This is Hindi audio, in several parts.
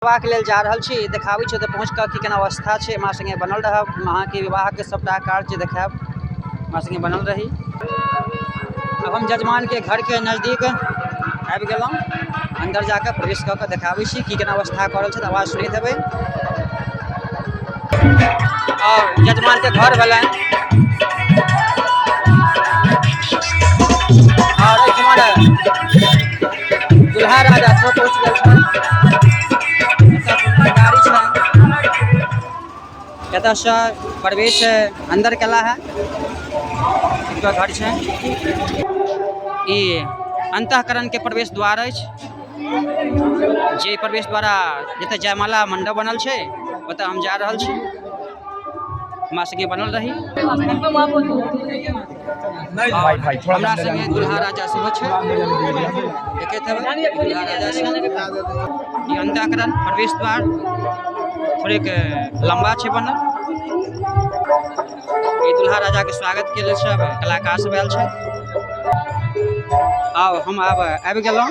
विवाह के लेल जा रहल छी, देखाबै छी तऽ पहुँच कऽ की केना अवस्था छै। हमरा संगे बनल रहब, अहाँ के विवाह के सबटा कार्य देखायब, हमरा संगे बनल रही। अब हम जजमान के घर के नजदीक आबि गेलहुँ, अंदर जाकर प्रवेश कऽ देखाबै छी की केना अवस्था कऽ रहल छै, आवाज सुनैत हेबै। और जजमान के घर भेलनि और दुल्हा राजा सब पहुँच गेल छथि। गाड़ी छनि, एतऽ से प्रवेश अंदर केला है। इनका घर छै, ई अंतःकरण के प्रवेश द्वार अछि, जे प्रवेश द्वारा जतऽ जयमाला मंडप बनल छै ओतऽ हम जा रहल छी। हमरा संगे बनल रही। हमरा संगे दुल्हा राजा सेहो छै, देखैत हेबै दुल्हा राजा छै। ई अंतःकरण प्रवेश द्वार थोड़ेक लंबा छै बनल। ई दुल्हा राजा के स्वागत के लेल सब कलाकार सब आयल छै। हम आबि गेलहुँ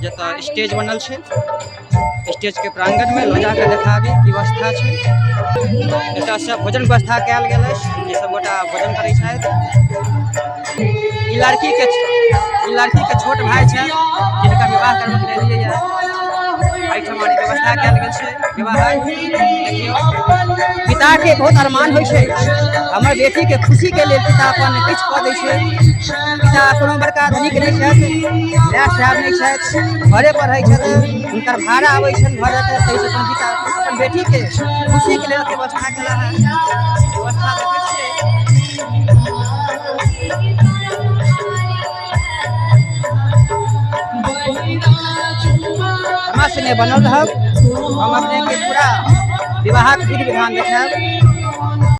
जतऽ स्टेज बनल छै। स्टेज के प्रांगण में लऽ जाके देखाबी की व्यवस्था छै। एतऽ से भोजन व्यवस्था कयल गेल अछि, जे सब गोटा भोजन करै छथि। ई लड़की के छोट भाई छै, जिनका विवाह करबऽ के लेल एहिठाम व्यवस्था कयल गेल छै। विवाह देखियौ, पिता के बहुत अरमान होइ छै, हमर बेटी के खुशी के लेल पिता अपन किछु कऽ दै छै। पिता कोनो बड़का धनिक नहि छथि, वएह साहब नहि छथि, घरे पर रहै छथि, हुनकर भाड़ा आबै छनि घर जाके, सही से अपन पिता अपन बेटी के खुशी के लेल व्यवस्था केला है। व्यवस्था देखै छियै। हमरा संगे बनल रहब, हम अपने के पूरा विवाहक विधि विधान देखायब।